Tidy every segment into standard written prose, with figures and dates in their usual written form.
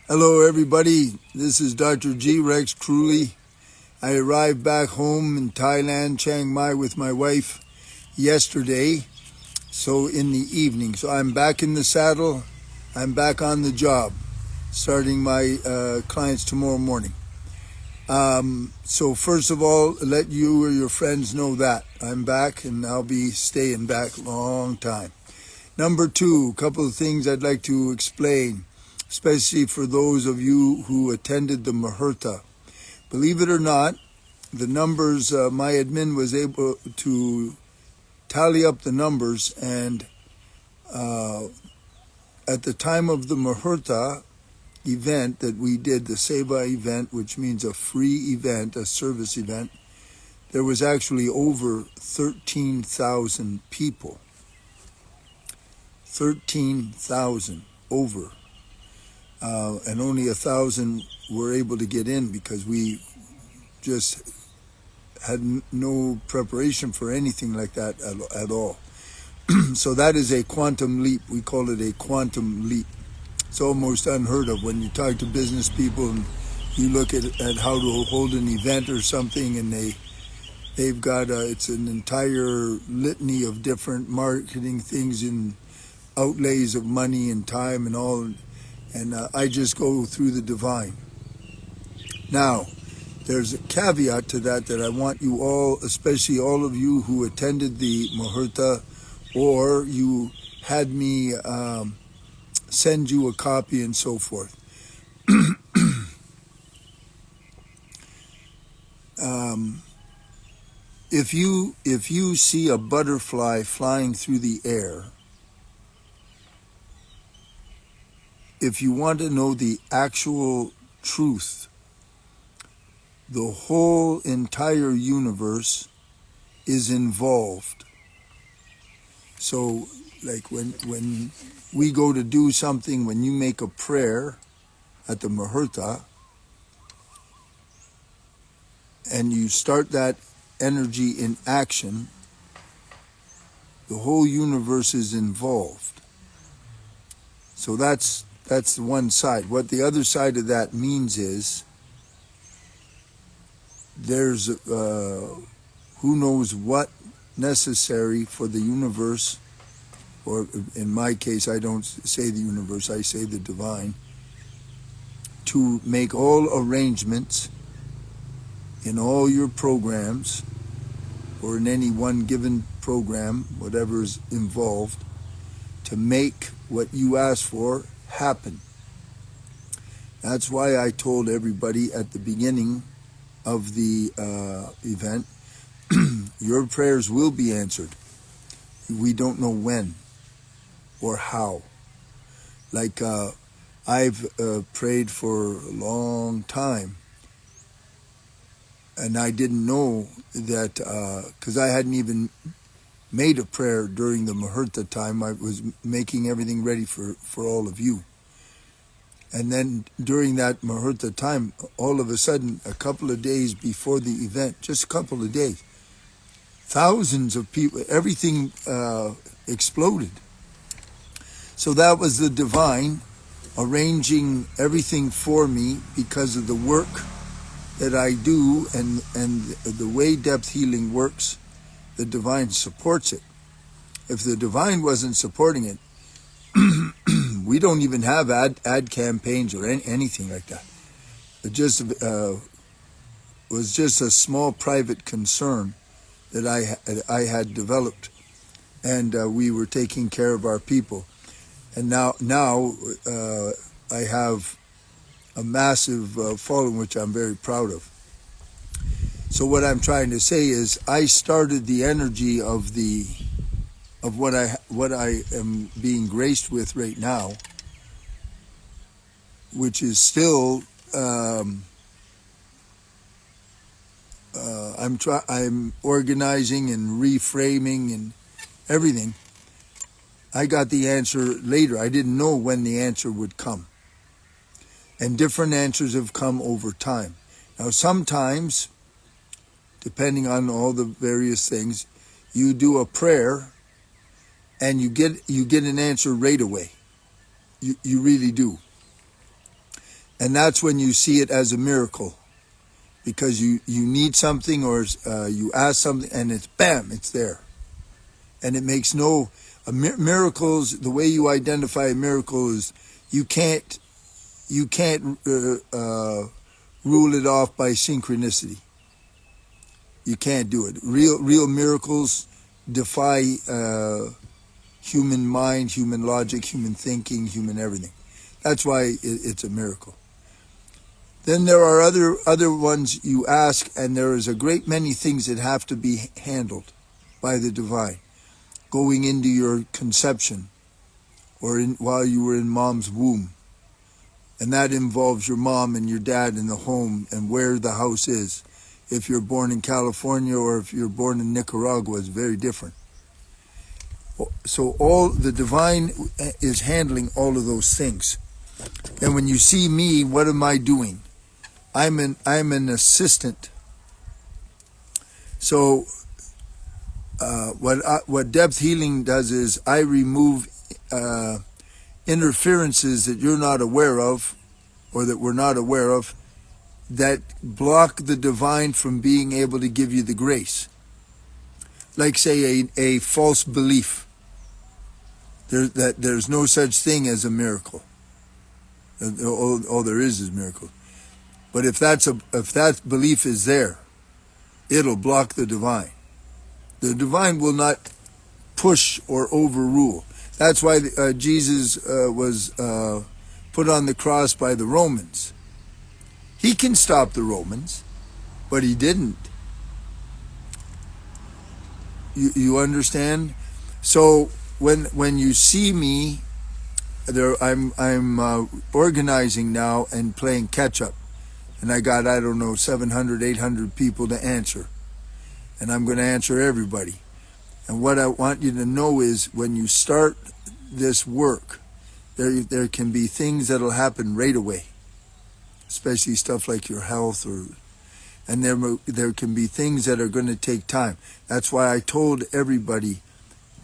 Hello, everybody. This is Dr. G. Rex Kruhly. I arrived back home in Thailand, Chiang Mai, with my wife yesterday, so in the evening. So I'm back in the saddle. I'm back on the job, starting my clients tomorrow morning. So first of all, let you or your friends know that I'm back, and I'll be staying back a long time. Number two, a couple of things I'd like to explain, especially for those of you who attended the Muhurta. Believe it or not, the numbers, my admin was able to tally up the numbers, and at the time of the Muhurta event that we did, the Seva event, which means a free event, a service event, there was actually over 13,000 people. 13,000 over. And only 1,000 were able to get in because we just had no preparation for anything like that at all. So that is a quantum leap. We call it a quantum leap. It's almost unheard of when you talk to business people and you look at how to hold an event or something, and they've got it's an entire litany of different marketing things and outlays of money and time and all, and I just go through the divine. Now, there's a caveat to that I want you all, especially all of you who attended the Muhurta, or you had me send you a copy and so forth. If you see a butterfly flying through the air, if you want to know the actual truth, the whole entire universe is involved. So, like when we go to do something, when you make a prayer at the Muhurta, and you start that energy in action, the whole universe is involved. So that's the one side. What the other side of that means is there's who knows what necessary for the universe, or in my case, I don't say the universe, I say the divine, to make all arrangements in all your programs, or in any one given program, whatever is involved, to make what you ask for happen. That's why I told everybody at the beginning of the event, your prayers will be answered. We don't know when or how. Like I've prayed for a long time, and I didn't know that, because I hadn't even made a prayer during the Muhurta time. I was making everything ready for all of you. And then during that Muhurta time, all of a sudden, a couple of days before the event, just a couple of days, thousands of people, everything exploded. So that was the divine arranging everything for me because of the work that I do, and the way depth healing works. The divine supports it. If the divine wasn't supporting it, we don't even have ad campaigns or anything like that. It just was just a small private concern that I had developed, and we were taking care of our people. And now I have a massive following, which I'm very proud of. So what I'm trying to say is, I started the energy of what I am being graced with right now, which is still I'm organizing and reframing and everything. I got the answer later. I didn't know when the answer would come, and different answers have come over time. Now, sometimes, depending on all the various things, you do a prayer and you get an answer right away. You really do. And that's when you see it as a miracle, because you need something, or you ask something and it's bam, it's there. And it makes no miracles. The way you identify a miracle is you can't rule it off by synchronicity. You can't do it. Real miracles defy human mind, human logic, human thinking, human everything. That's why it's a miracle. Then there are other ones you ask, and there is a great many things that have to be handled by the divine, going into your conception, or while you were in mom's womb. And that involves your mom and your dad in the home and where the house is. If you're born in California or if you're born in Nicaragua, it's very different. So all the divine is handling all of those things. And when you see me, what am I doing? I'm an assistant. So what depth healing does is I remove interferences that you're not aware of, or that we're not aware of, that block the divine from being able to give you the grace. Like, say, a false belief. There's no such thing as a miracle. All there is miracle. But if that belief is there, it'll block the divine. The divine will not push or overrule. That's why Jesus was put on the cross by the Romans. He can stop the Romans, but he didn't. You understand? So when you see me, I'm organizing now and playing catch up. And I got, 700, 800 people to answer. And I'm going to answer everybody. And what I want you to know is, when you start this work, there can be things that'll happen right away. Especially stuff like your health, and there can be things that are going to take time. That's why I told everybody,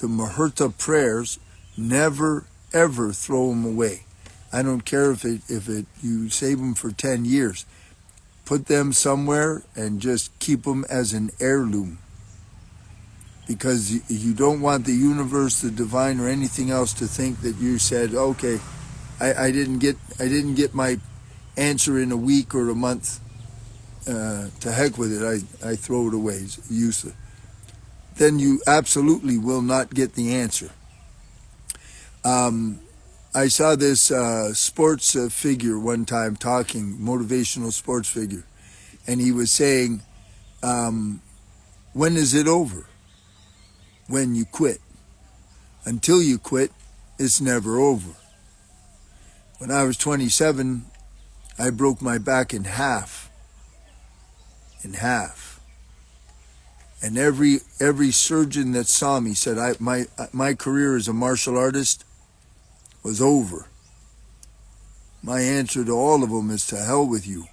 the Muhurta prayers, never ever throw them away. I don't care if you save them for 10 years. Put them somewhere and just keep them as an heirloom. Because you don't want the universe, the divine, or anything else to think that you said, okay, I didn't get my answer in a week or a month. To heck with it, I throw it away. It's useless. Then you absolutely will not get the answer. I saw this sports figure one time talking, motivational sports figure, and he was saying, when is it over? When you quit. Until you quit, it's never over. When I was 27, I broke my back in half. And every surgeon that saw me said my career as a martial artist was over. My answer to all of them is, to hell with you.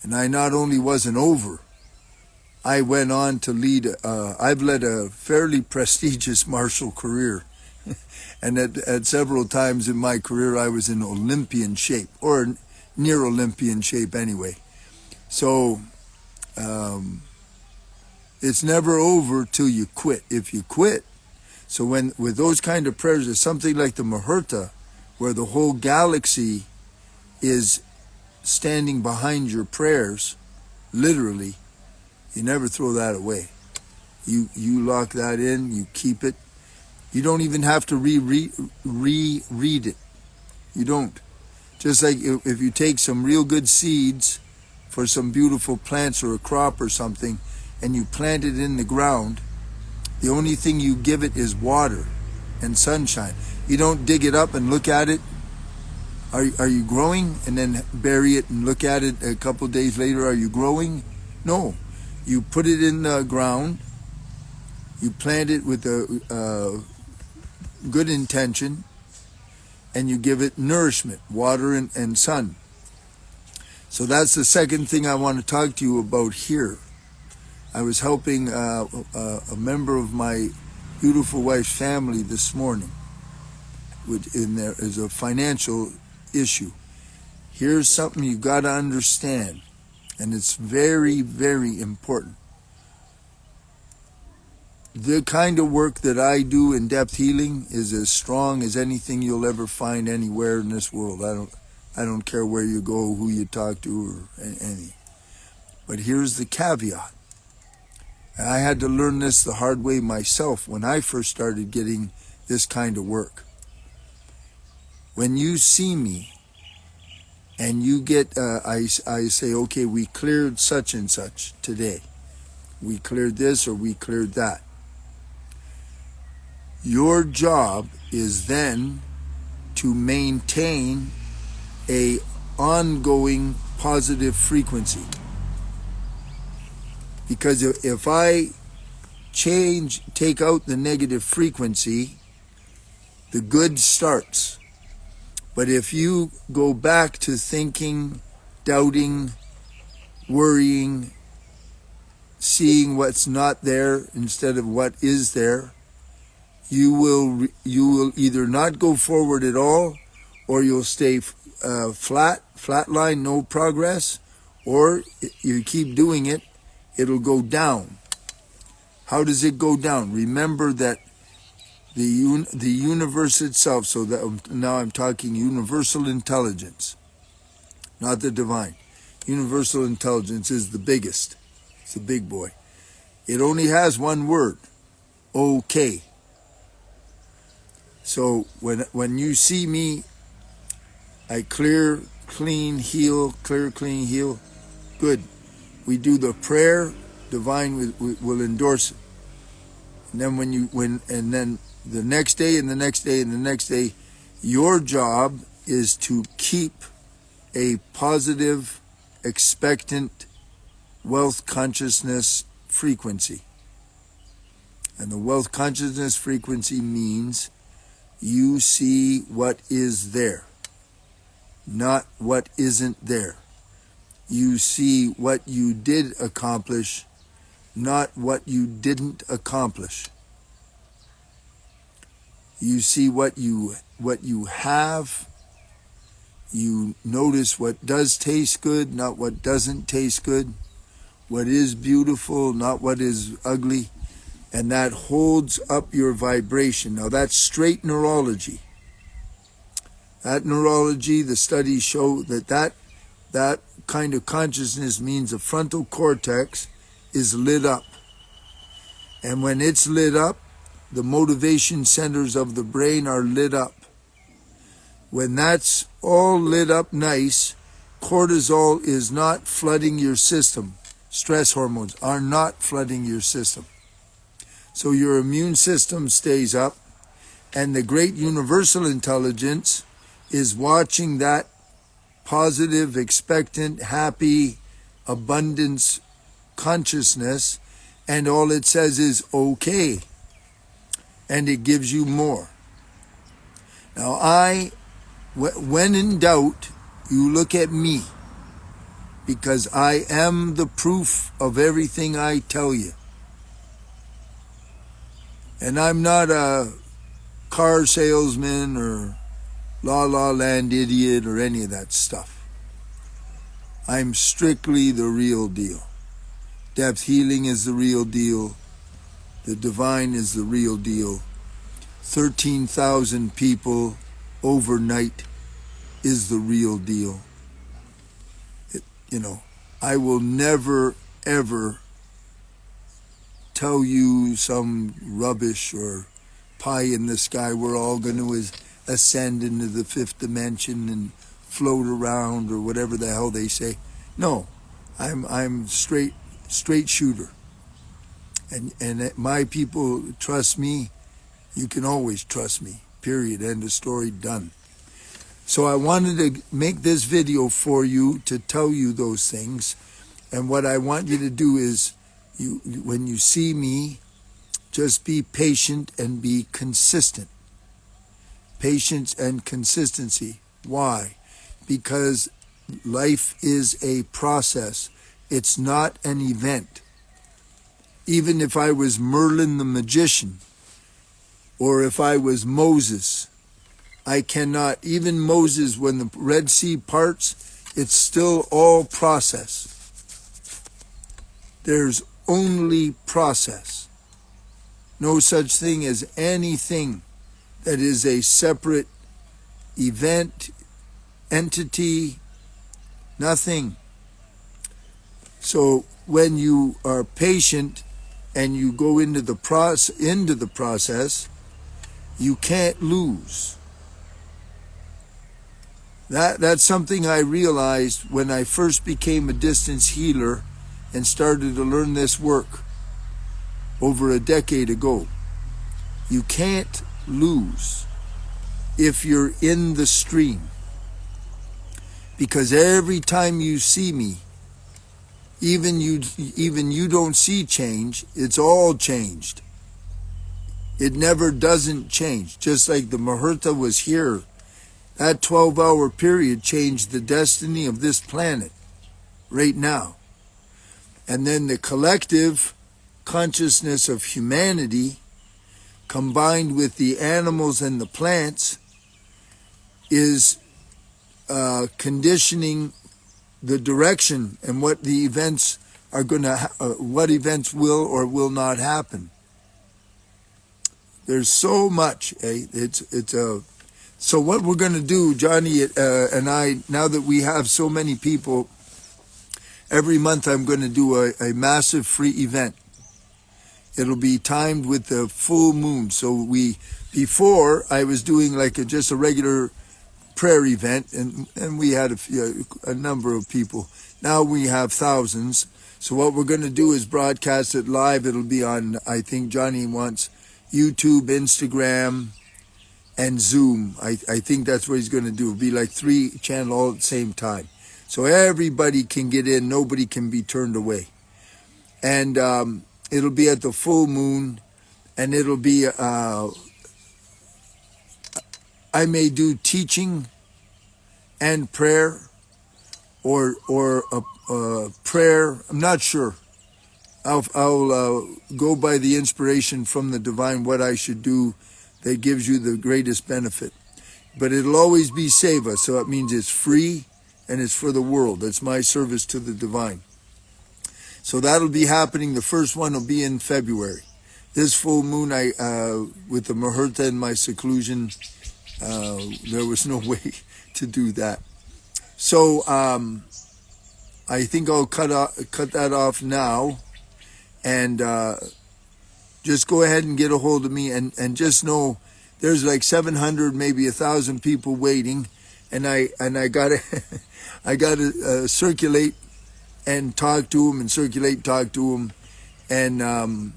And I not only wasn't over, I went on to lead, I've led a fairly prestigious martial career. And at several times in my career, I was in Olympian shape, or near Olympian shape anyway. So it's never over till you quit. If you quit, so with those kind of prayers, it's something like the Muhurta, where the whole galaxy is standing behind your prayers, literally. You never throw that away. You lock that in, you keep it. You don't even have to reread it. You don't. Just like if you take some real good seeds for some beautiful plants or a crop or something, and you plant it in the ground, the only thing you give it is water and sunshine. You don't dig it up and look at it. Are you growing? And then bury it and look at it a couple of days later. Are you growing? No. You put it in the ground. You plant it with a good intention, and you give it nourishment, water and sun. So that's the second thing I want to talk to you about here. I was helping a member of my beautiful wife's family this morning. There is a financial issue. here's something you got to understand, and it's very, very important. The kind of work that I do in depth healing is as strong as anything you'll ever find anywhere in this world. I don't care where you go, who you talk to, or any. But here's the caveat. And I had to learn this the hard way myself when I first started getting this kind of work. When you see me and you get, I say, okay, we cleared such and such today. We cleared this or we cleared that. Your job is then to maintain a ongoing positive frequency. Because if I take out the negative frequency, the good starts. But if you go back to thinking, doubting, worrying, seeing what's not there instead of what is there, you will either not go forward at all, or you'll stay flatline, no progress, or you keep doing it, it'll go down. How does it go down? Remember that the universe itself, so that now I'm talking universal intelligence, not the divine. Universal intelligence is the biggest. It's the big boy. It only has one word, okay. So when you see me, I clear, clean, heal, clear, clean, heal. Good. We do the prayer, divine will endorse it. And then and then the next day and the next day and the next day, your job is to keep a positive, expectant wealth consciousness frequency. And the wealth consciousness frequency means you see what is there, not what isn't there. You see what you did accomplish, not what you didn't accomplish. You see what you have. You notice what does taste good, not what doesn't taste good. What is beautiful, not what is ugly. And that holds up your vibration. Now that's straight neurology. That neurology, the studies show that kind of consciousness means the frontal cortex is lit up. And when it's lit up, the motivation centers of the brain are lit up. When that's all lit up nice, cortisol is not flooding your system. Stress hormones are not flooding your system. So your immune system stays up, and the great universal intelligence is watching that positive, expectant, happy, abundance consciousness, and all it says is okay, and it gives you more. Now when in doubt, you look at me, because I am the proof of everything I tell you. And I'm not a car salesman or la land idiot or any of that stuff. I'm strictly the real deal. Depth healing is the real deal. The divine is the real deal. 13,000 people overnight is the real deal. I will never, ever tell you some rubbish or pie in the sky. We're all going to ascend into the fifth dimension and float around, or whatever the hell they say. No, I'm straight shooter. And my people trust me. You can always trust me. Period. End of story. Done. So I wanted to make this video for you to tell you those things. And what I want you to do is, when you see me, just be patient and be consistent. Patience and consistency. Why? Because life is a process. It's not an event. Even if I was Merlin the magician, or if I was Moses, I cannot, even Moses, when the Red Sea parts, it's still all process. There's only process. No such thing as anything that is a separate event, entity, nothing. So when you are patient and you go into the process, you can't lose. That's something I realized when I first became a distance healer and started to learn this work over a decade ago. You can't lose if you're in the stream. Because every time you see me, even you don't see change, it's all changed. It never doesn't change. Just like the Muhurta was here, that 12-hour period changed the destiny of this planet right now. And then the collective consciousness of humanity combined with the animals and the plants is conditioning the direction and what the events are going to, what events will or will not happen. There's so much. So what we're going to do, Johnny and I, now that we have so many people, every month I'm going to do a massive free event. It'll be timed with the full moon. So before I was doing like just a regular prayer event, and we had a number of people. Now we have thousands. So what we're going to do is broadcast it live. It'll be on, I think Johnny wants YouTube, Instagram, and Zoom. I think that's what he's going to do. It'll be like 3 channels all at the same time. So everybody can get in. Nobody can be turned away. And it'll be at the full moon. And it'll be, I may do teaching and prayer or a prayer. I'm not sure. I'll go by the inspiration from the divine what I should do that gives you the greatest benefit. But it'll always be Seva, so it means it's free and it's for the world. That's my service to the divine. So that'll be happening. The first one will be in February. This full moon, with the Muhurta and my seclusion, there was no way to do that. So I think I'll cut that off now, and just go ahead and get a hold of me, and just know there's like 700, maybe 1,000 people waiting, and I gotta I gotta circulate and talk to them, and circulate, talk to them, and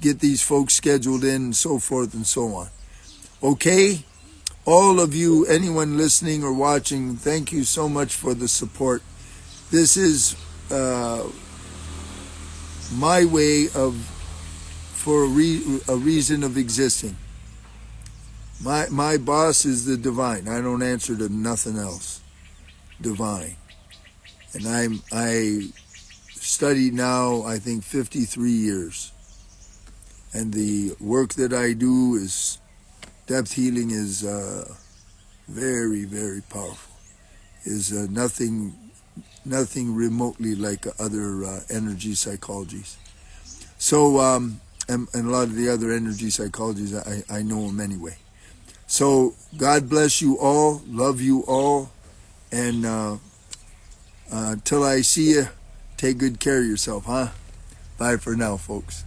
get these folks scheduled in, and so forth and so on. Okay, all of you, anyone listening or watching, thank you so much for the support. This is my way for a reason of existing. My boss is the divine. I don't answer to nothing else. Divine. And I studied now, I think, 53 years. And the work that I do is, depth healing is very, very powerful. Is nothing remotely like other energy psychologies. So, and a lot of the other energy psychologies, I know them anyway. So, God bless you all, love you all, and until I see you, take good care of yourself, huh? Bye for now, folks.